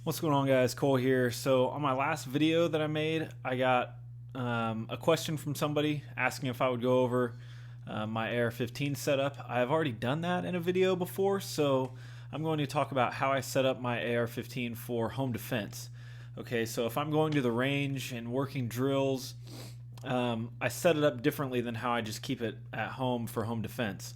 What's going on, guys? Cole here. So on my last video that I made, I got a question from somebody asking if I would go over my AR-15 setup. I've already done that in a video before, so I'm going to talk about how I set up my AR-15 for home defense. Okay, so if I'm going to the range and working drills, I set it up differently than how I just keep it at home for home defense.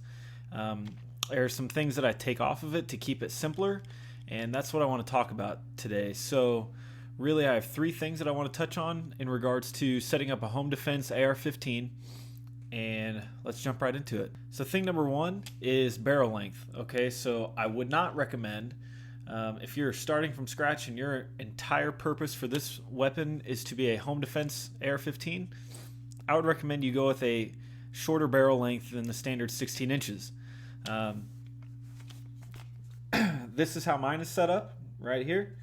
There are some things that I take off of it to keep it simpler, and that's what I want to talk about today. So really I have three things that I want to touch on in regards to setting up a home defense AR-15, and let's jump right into it. So thing number one is barrel length. Okay, so I would not recommend, if you're starting from scratch and your entire purpose for this weapon is to be a home defense AR-15, I would recommend you go with a shorter barrel length than the standard 16 inches. This is how mine is set up right here.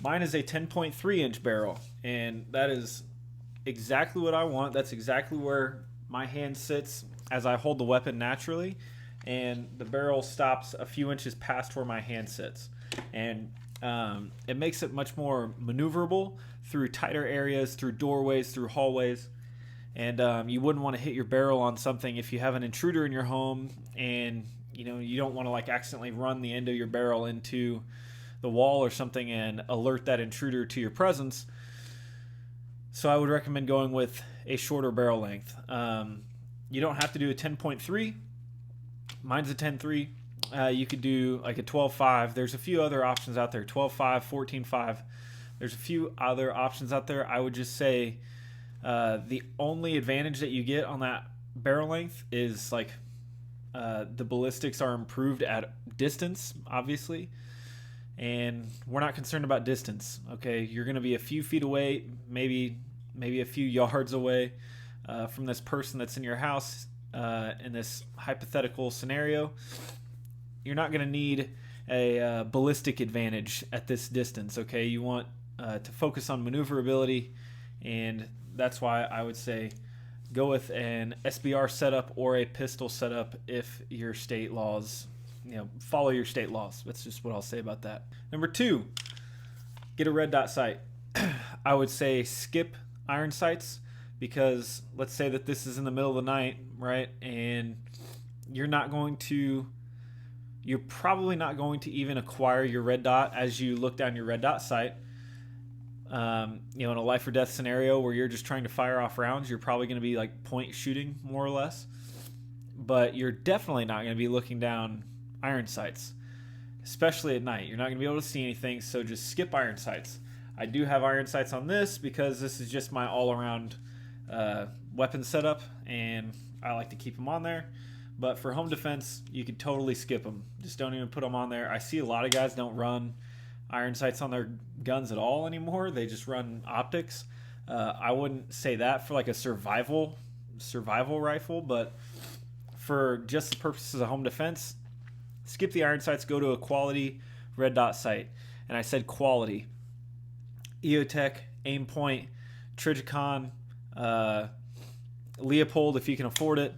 Mine is a 10.3 inch barrel, and that is exactly what I want. That's exactly where my hand sits as I hold the weapon naturally, and the barrel stops a few inches past where my hand sits. And it makes it much more maneuverable through tighter areas, through doorways, through hallways. And you wouldn't want to hit your barrel on something if you have an intruder in your home, and you don't want to like accidentally run the end of your barrel into the wall or something and alert that intruder to your presence. So I would recommend going with a shorter barrel length. You don't have to do a 10.3. Mine's a 10.3. You could do like a 12.5. There's a few other options out there. 12.5, 14.5. There's a few other options out there. I would just say the only advantage that you get on that barrel length is like the ballistics are improved at distance, obviously, and we're not concerned about distance. Okay, you're going to be a few feet away, maybe a few yards away from this person that's in your house in this hypothetical scenario. You're not going to need a ballistic advantage at this distance. Okay, you want to focus on maneuverability, and that's why I would say go with an SBR setup or a pistol setup if your state laws, follow your state laws. That's just what I'll say about that. Number two, get a red dot sight. I would say skip iron sights, because let's say that this is in the middle of the night, right? And you're probably not going to even acquire your red dot as you look down your red dot sight. In a life or death scenario where you're just trying to fire off rounds, you're probably going to be like point shooting more or less, but you're definitely not going to be looking down iron sights, especially at night. You're not going to be able to see anything, so just skip iron sights. I do have iron sights on this because this is just my all-around weapon setup, and I like to keep them on there. But for home defense, you could totally skip them. Just don't even put them on there. I see a lot of guys don't run iron sights on their guns at all anymore. They just run optics. I wouldn't say that for like a survival rifle, but for just the purposes of home defense, skip the iron sights, go to a quality red dot sight. And I said quality. EOTech, Aimpoint, Trijicon, Leopold if you can afford it.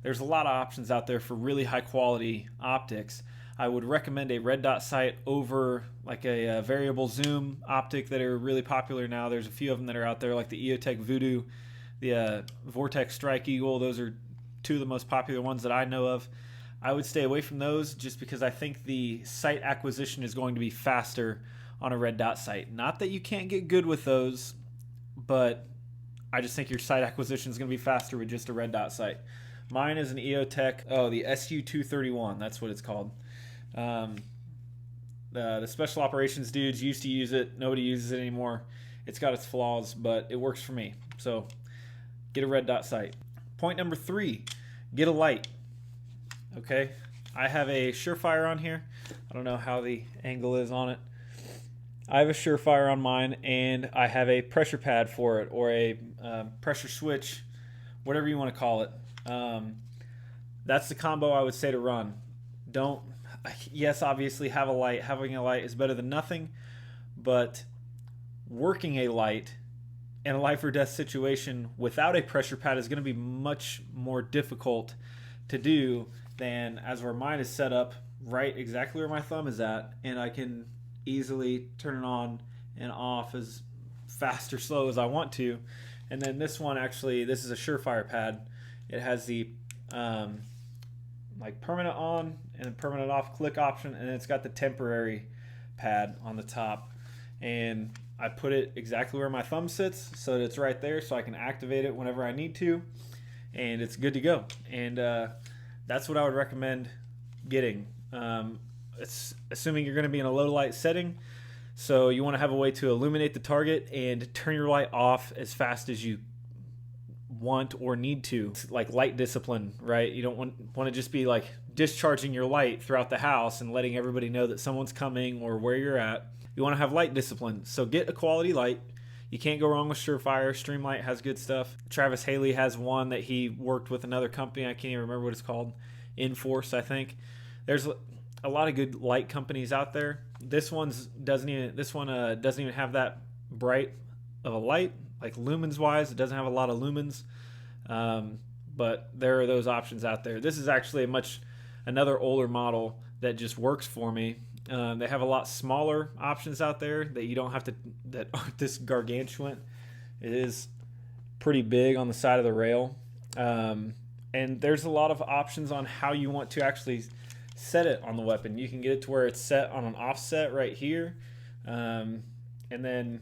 There's a lot of options out there for really high quality optics. I would recommend a red dot sight over like a variable zoom optic that are really popular now. There's a few of them that are out there, like the EOTech Voodoo, the Vortex Strike Eagle. Those are two of the most popular ones that I know of. I would stay away from those just because I think the sight acquisition is going to be faster on a red dot sight. Not that you can't get good with those, but I just think your sight acquisition is going to be faster with just a red dot sight. Mine is an EOTech, the SU-231, that's what it's called. The special operations dudes used to use it. Nobody uses it anymore. It's got its flaws, but it works for me. So get a red dot sight. Point number three, get a light. Okay, I have a Surefire on here. I don't know how the angle is on it. I have a Surefire on mine, and I have a pressure pad for it, or a pressure switch, whatever you want to call it. That's the combo I would say to run. Yes, obviously have a light. Having a light is better than nothing, but working a light in a life or death situation without a pressure pad is going to be much more difficult to do than as where mine is set up right exactly where my thumb is at, and I can easily turn it on and off as fast or slow as I want to. And then this one, actually, this is a Surefire pad. It has the like permanent on and permanent off click option, and it's got the temporary pad on the top. And I put it exactly where my thumb sits so that it's right there, so I can activate it whenever I need to, and it's good to go. And that's what I would recommend getting. It's assuming you're going to be in a low light setting, so you want to have a way to illuminate the target and turn your light off as fast as you want or need to. It's like light discipline, right? You don't want to just be like discharging your light throughout the house and letting everybody know that someone's coming or where you're at. You want to have light discipline. So get a quality light. You can't go wrong with Surefire. Streamlight has good stuff. Travis Haley has one that he worked with another company. I can't even remember what it's called. Enforce, I think. There's a lot of good light companies out there. This one doesn't even have that bright of a light, like lumens wise. It doesn't have a lot of lumens, but there are those options out there. This is actually another older model that just works for me. They have a lot smaller options out there that you don't have to, that aren't this gargantuan. It is pretty big on the side of the rail, and there's a lot of options on how you want to actually set it on the weapon. You can get it to where it's set on an offset right here, and then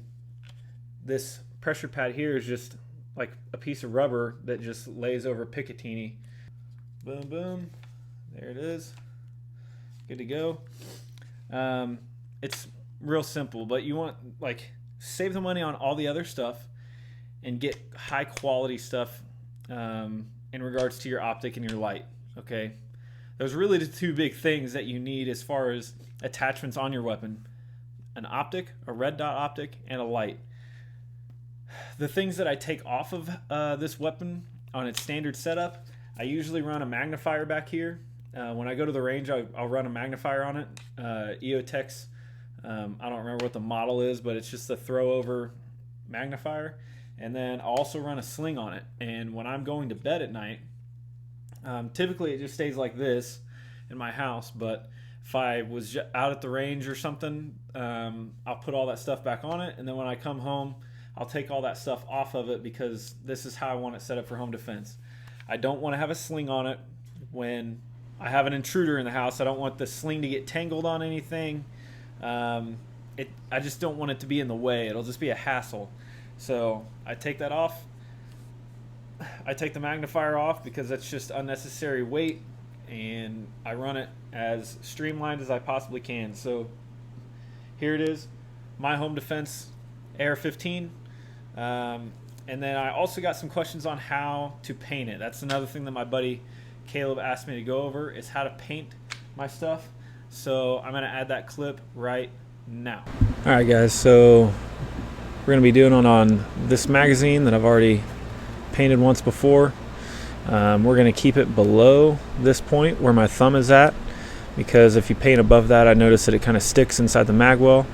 this pressure pad here is just like a piece of rubber that just lays over Picatinny. Boom, boom, there it is, good to go. It's real simple, but you want, like, save the money on all the other stuff and get high quality stuff in regards to your optic and your light. Okay, those are really the two big things that you need as far as attachments on your weapon: an optic, a red dot optic, and a light. The things that I take off of this weapon on its standard setup, I usually run a magnifier back here. When I go to the range, I'll run a magnifier on it. EOTech's, I don't remember what the model is, but it's just a throw over magnifier. And then I'll also run a sling on it. And when I'm going to bed at night, typically it just stays like this in my house, but if I was out at the range or something, I'll put all that stuff back on it. And then when I come home, I'll take all that stuff off of it, because this is how I want it set up for home defense. I don't want to have a sling on it when I have an intruder in the house. I don't want the sling to get tangled on anything. I just don't want it to be in the way. It'll just be a hassle. So I take that off. I take the magnifier off because that's just unnecessary weight, and I run it as streamlined as I possibly can. So here it is, my home defense AR-15. And then I also got some questions on how to paint it. That's another thing that my buddy Caleb asked me to go over, is how to paint my stuff. So I'm going to add that clip right now. All right, guys, so we're going to be doing on this magazine that I've already painted once before. We're going to keep it below this point where my thumb is at, because if you paint above that, I notice that it kind of sticks inside the mag well.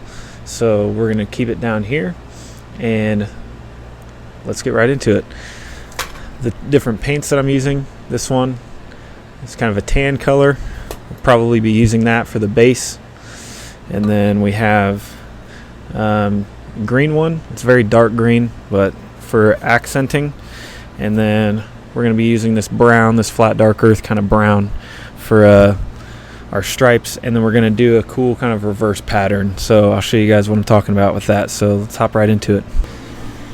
So we're going to keep it down here, and let's get right into it. The different paints that I'm using, this one, it's kind of a tan color. We'll probably be using that for the base. And then we have green one. It's very dark green, but for accenting. And then we're going to be using this brown, this flat dark earth kind of brown for our stripes. And then we're going to do a cool kind of reverse pattern. So I'll show you guys what I'm talking about with that. So let's hop right into it.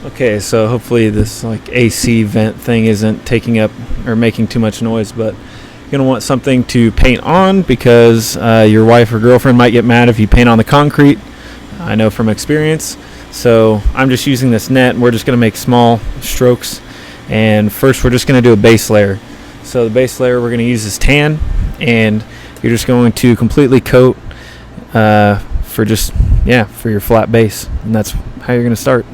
Okay, so hopefully this like AC vent thing isn't taking up or making too much noise, but you're going to want something to paint on, because your wife or girlfriend might get mad if you paint on the concrete. I know from experience. So I'm just using this net, and we're just going to make small strokes. And first we're just going to do a base layer. So the base layer we're going to use is tan, and you're just going to completely coat for your flat base. And that's how you're going to start.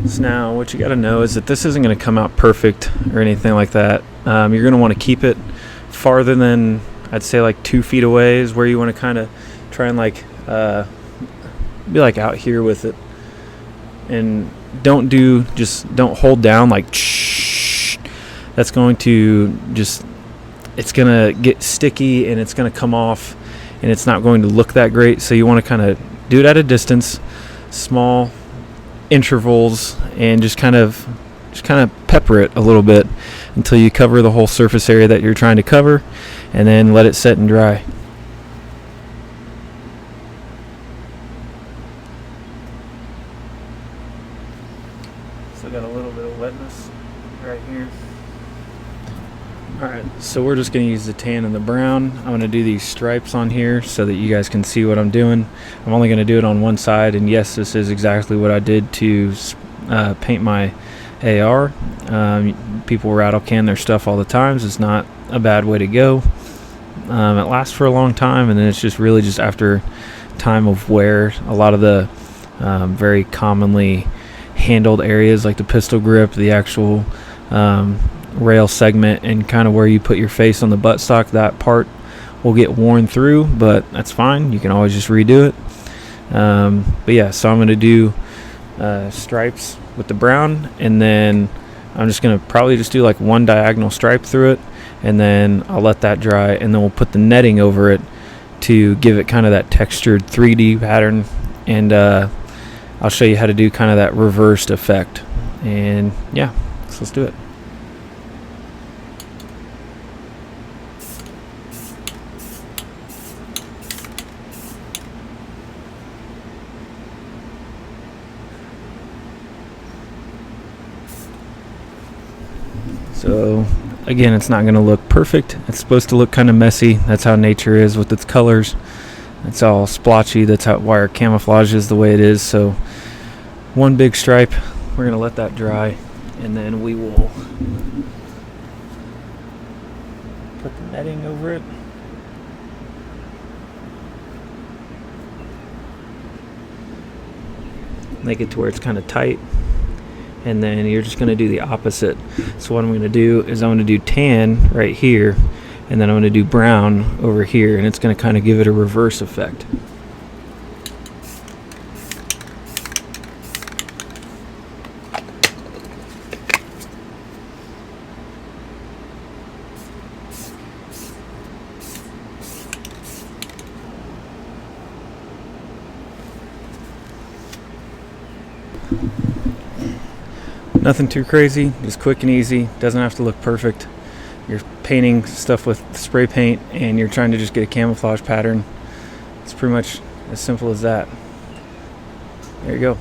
So now what you got to know is that this isn't going to come out perfect or anything like that. You're going to want to keep it farther than, I'd say, like 2 feet away is where you want to kind of try and like be like out here with it. And don't hold down like shh. That's going to it's going to get sticky and it's going to come off and it's not going to look that great. So you want to kind of do it at a distance, small intervals, and just kind of pepper it a little bit until you cover the whole surface area that you're trying to cover, and then let it set and dry. Still got a little bit of wetness right here. Alright, so we're just going to use the tan and the brown. I'm going to do these stripes on here so that you guys can see what I'm doing. I'm only going to do it on one side, and yes, this is exactly what I did to paint my AR. People rattle can their stuff all the time. It's not a bad way to go. It lasts for a long time, and then it's just really just after time of wear. A lot of the very commonly handled areas like the pistol grip, the actual rail segment, and kind of where you put your face on the buttstock, that part will get worn through, but that's fine. You can always just redo it. But yeah, so I'm going to do stripes with the brown, and then I'm just going to probably just do like one diagonal stripe through it, and then I'll let that dry, and then we'll put the netting over it to give it kind of that textured 3D pattern, and I'll show you how to do kind of that reversed effect. And yeah, so let's do it. So again, it's not going to look perfect. It's supposed to look kind of messy. That's how nature is with its colors. It's all splotchy. That's why our camouflage is the way it is. So one big stripe. We're going to let that dry, and then we will put the netting over it. Make it to where it's kind of tight. And then you're just going to do the opposite. So what I'm going to do is I'm going to do tan right here, and then I'm going to do brown over here, and it's going to kind of give it a reverse effect. Nothing too crazy, just quick and easy. Doesn't have to look perfect. You're painting stuff with spray paint, and you're trying to just get a camouflage pattern. It's pretty much as simple as that. There you go.